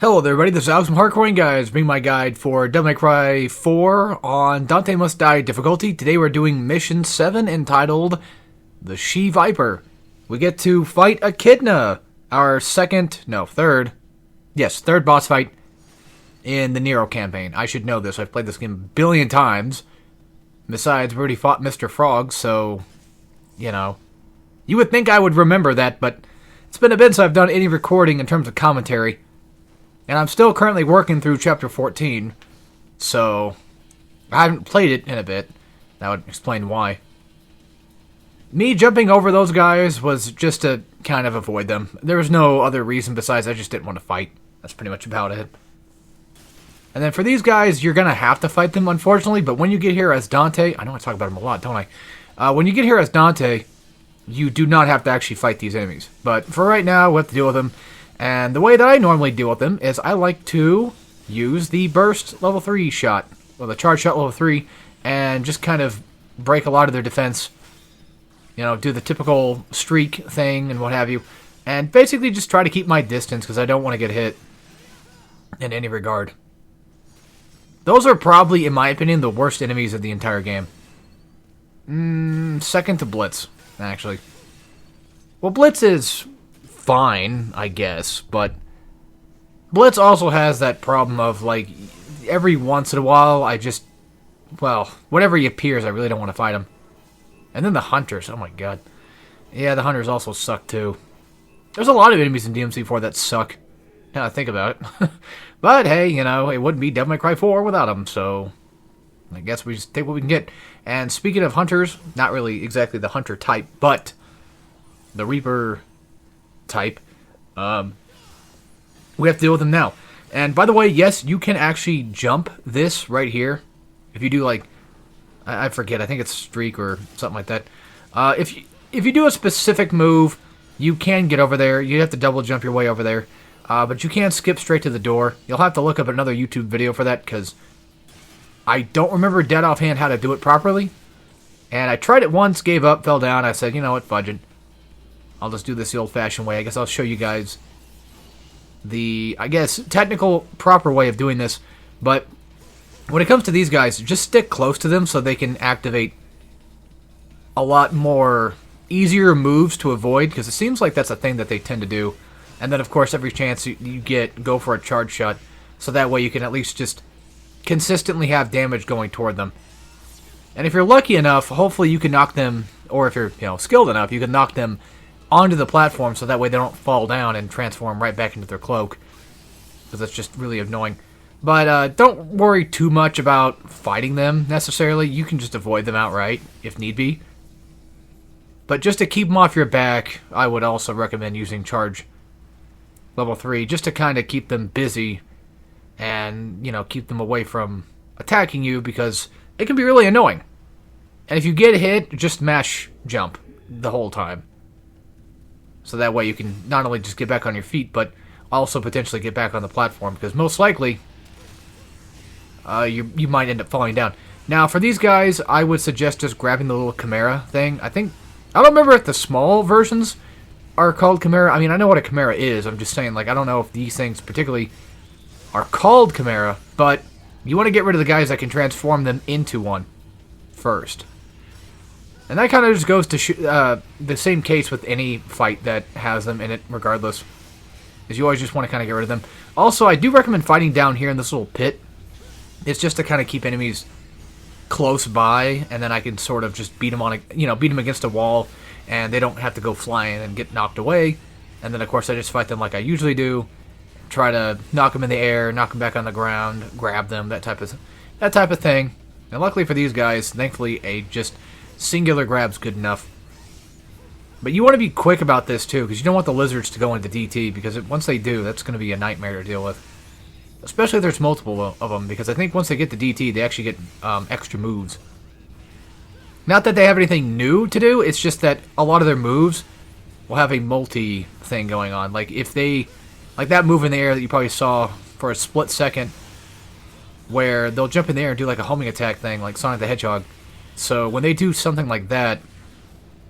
Hello there, everybody. This is Alex from Hardcoring Guys, bringing my guide for Devil May Cry 4 on Dante Must Die difficulty. Today we're doing Mission 7 entitled The She-Viper. We get to fight Echidna, our third boss fight in the Nero campaign. I should know this. I've played this game a billion times. Besides, we already fought Mr. Frog, so, you know. You would think I would remember that, but it's been a bit since I've done any recording in terms of commentary. And I'm still currently working through Chapter 14, so I haven't played it in a bit. That would explain why. Me jumping over those guys was just to kind of avoid them. There was no other reason besides I just didn't want to fight. That's pretty much about it. And then for these guys, you're going to have to fight them, unfortunately, but when you get here as Dante, I know I talk about him a lot, don't I? When you get here as Dante, you do not have to actually fight these enemies. But for right now, we'll have to deal with them. And the way that I normally deal with them is I like to use the burst level 3 shot, or the charge shot level 3, and just kind of break a lot of their defense. You know, do the typical streak thing and what have you. And basically just try to keep my distance because I don't want to get hit in any regard. Those are probably, in my opinion, the worst enemies of the entire game. Second to Blitz, actually. Well, Blitz is fine, I guess, but Blitz also has that problem of, like, every once in a while, whenever he appears, I really don't want to fight him. And then the Hunters, oh my god. Yeah, the Hunters also suck, too. There's a lot of enemies in DMC4 that suck, now I think about it. But, hey, you know, it wouldn't be Devil May Cry 4 without them, so I guess we just take what we can get. And speaking of Hunters, not really exactly the Hunter type, but the Reaper type, we have to deal with them now. And by the way, yes, you can actually jump this right here. If you do, like, I forget, I think it's streak or something like that. If you do a specific move, you can get over there. You have to double jump your way over there. But you can't skip straight to the door. You'll have to look up another YouTube video for that, because I don't remember dead offhand how to do it properly. And I tried it once, gave up, fell down. I said, you know what, fudge it. I'll just do this the old-fashioned way. I guess I'll show you guys the, I guess, technical, proper way of doing this. But when it comes to these guys, just stick close to them so they can activate a lot more easier moves to avoid, because it seems like that's a thing that they tend to do. And then, of course, every chance you get, go for a charge shot, so that way you can at least just consistently have damage going toward them. And if you're lucky enough, hopefully you can knock them, or if you're, skilled enough, you can knock them onto the platform so that way they don't fall down and transform right back into their cloak, because that's just really annoying. But don't worry too much about fighting them necessarily. You can just avoid them outright if need be. But just to keep them off your back, I would also recommend using charge level 3 just to kind of keep them busy and, keep them away from attacking you, because it can be really annoying. And if you get hit, just mash jump the whole time. So that way you can not only just get back on your feet, but also potentially get back on the platform, because most likely you might end up falling down. Now, for these guys, I would suggest just grabbing the little Chimera thing. I don't remember if the small versions are called Chimera. I mean, I know what a Chimera is. I'm just saying, like, I don't know if these things particularly are called Chimera, but you want to get rid of the guys that can transform them into one first. And that kind of just goes to the same case with any fight that has them in it, regardless. Is you always just want to kind of get rid of them. Also, I do recommend fighting down here in this little pit. It's just to kind of keep enemies close by, and then I can sort of just beat them beat them against a wall, and they don't have to go flying and get knocked away. And then, of course, I just fight them like I usually do. Try to knock them in the air, knock them back on the ground, grab them, that type of thing. And luckily for these guys, thankfully, a just singular grab's good enough. But you want to be quick about this too, because you don't want the lizards to go into DT, because once they do, that's going to be a nightmare to deal with. Especially if there's multiple of them, because I think once they get to DT, they actually get extra moves. Not that they have anything new to do, it's just that a lot of their moves will have a multi thing going on. Like if they, like that move in the air that you probably saw for a split second, where they'll jump in the air and do like a homing attack thing, like Sonic the Hedgehog. So when they do something like that,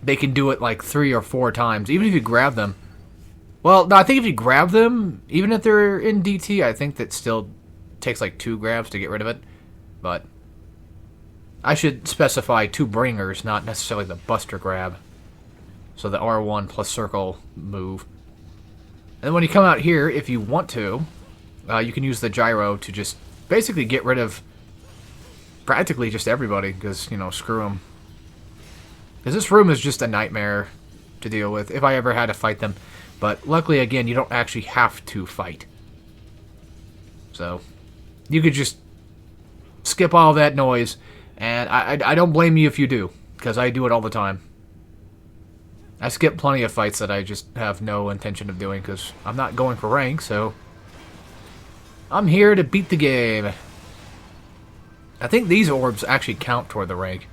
they can do it like 3 or 4 times. Even if you grab them, Well, no, I think if you grab them, even if they're in DT, I think that still takes like 2 grabs to get rid of it. But I should specify 2 bringers, not necessarily the Buster grab. So the R1 plus circle move. And then when you come out here, if you want to, you can use the gyro to just basically get rid of practically just everybody, because, you know, screw them. Because this room is just a nightmare to deal with, if I ever had to fight them. But luckily, again, you don't actually have to fight. So, you could just skip all that noise, and I don't blame you if you do, because I do it all the time. I skip plenty of fights that I just have no intention of doing, because I'm not going for rank, so I'm here to beat the game. I think these orbs actually count toward the rank.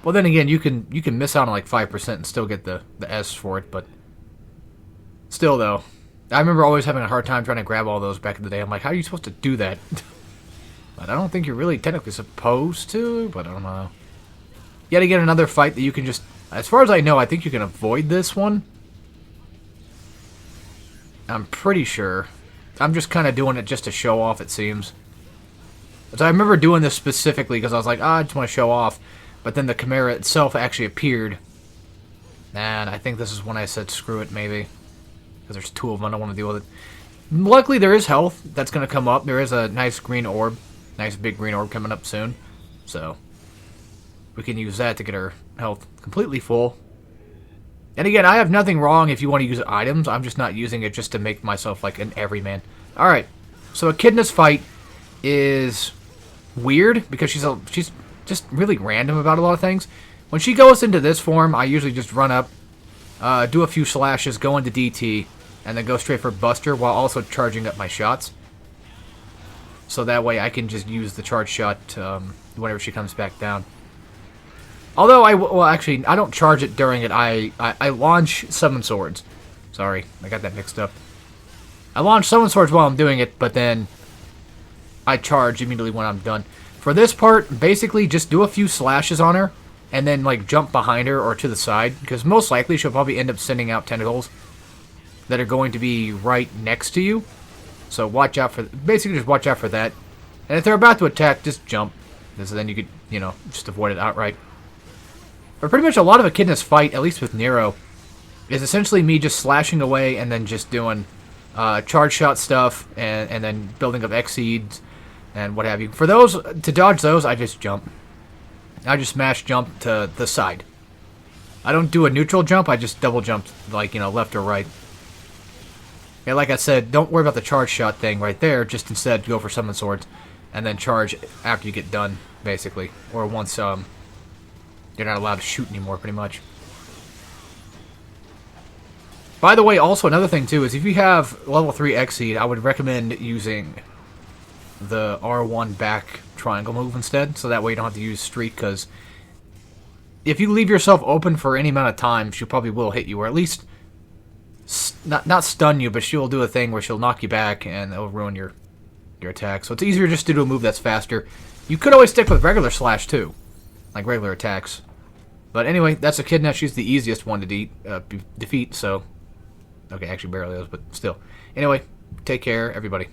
Well, then again, you can miss out on like 5% and still get the S for it, but still, though, I remember always having a hard time trying to grab all those back in the day. I'm like, how are you supposed to do that? But I don't think you're really technically supposed to, but I don't know. Yet again, another fight that you can just, as far as I know, I think you can avoid this one. I'm pretty sure. I'm just kind of doing it just to show off, it seems. So I remember doing this specifically because I was like, I just want to show off. But then the Chimera itself actually appeared. And I think this is when I said, screw it, maybe. Because there's 2 of them, I don't want to deal with it. Luckily, there is health that's going to come up. There is a nice green orb. Nice big green orb coming up soon. So, we can use that to get our health completely full. And again, I have nothing wrong if you want to use items. I'm just not using it just to make myself like an everyman. Alright, so Echidna's fight is weird because she's just really random about a lot of things. When she goes into this form, I usually just run up, do a few slashes, go into DT, and then go straight for Buster while also charging up my shots. So that way I can just use the charge shot whenever she comes back down. Although, well, actually, I don't charge it during it. I launch Summon Swords. Sorry, I got that mixed up. I launch Summon Swords while I'm doing it, but then I charge immediately when I'm done. For this part, basically, just do a few slashes on her, and then, like, jump behind her or to the side, because most likely she'll probably end up sending out tentacles that are going to be right next to you. So watch out for, basically just watch out for that. And if they're about to attack, just jump. Because then you could, you know, just avoid it outright. But pretty much a lot of Echidna's fight, at least with Nero, is essentially me just slashing away and then just doing charge shot stuff and then building up Exceeds and what have you. For those, to dodge those, I just jump. I just smash jump to the side. I don't do a neutral jump, I just double jump, like, you know, left or right. Yeah, like I said, don't worry about the charge shot thing right there. Just instead go for Summon Swords, and then charge after you get done, basically, or once you're not allowed to shoot anymore, pretty much. By the way, also another thing too is if you have level 3 Exceed, I would recommend using the R1 back triangle move instead, so that way you don't have to use Streak. Because if you leave yourself open for any amount of time, she probably will hit you, or at least not stun you, but she'll do a thing where she'll knock you back and it'll ruin your attack. So it's easier just to do a move that's faster. You could always stick with regular slash too, like regular attacks. But anyway, that's Echidna. She's the easiest one to defeat, so okay, actually barely is, but still. Anyway, take care, everybody.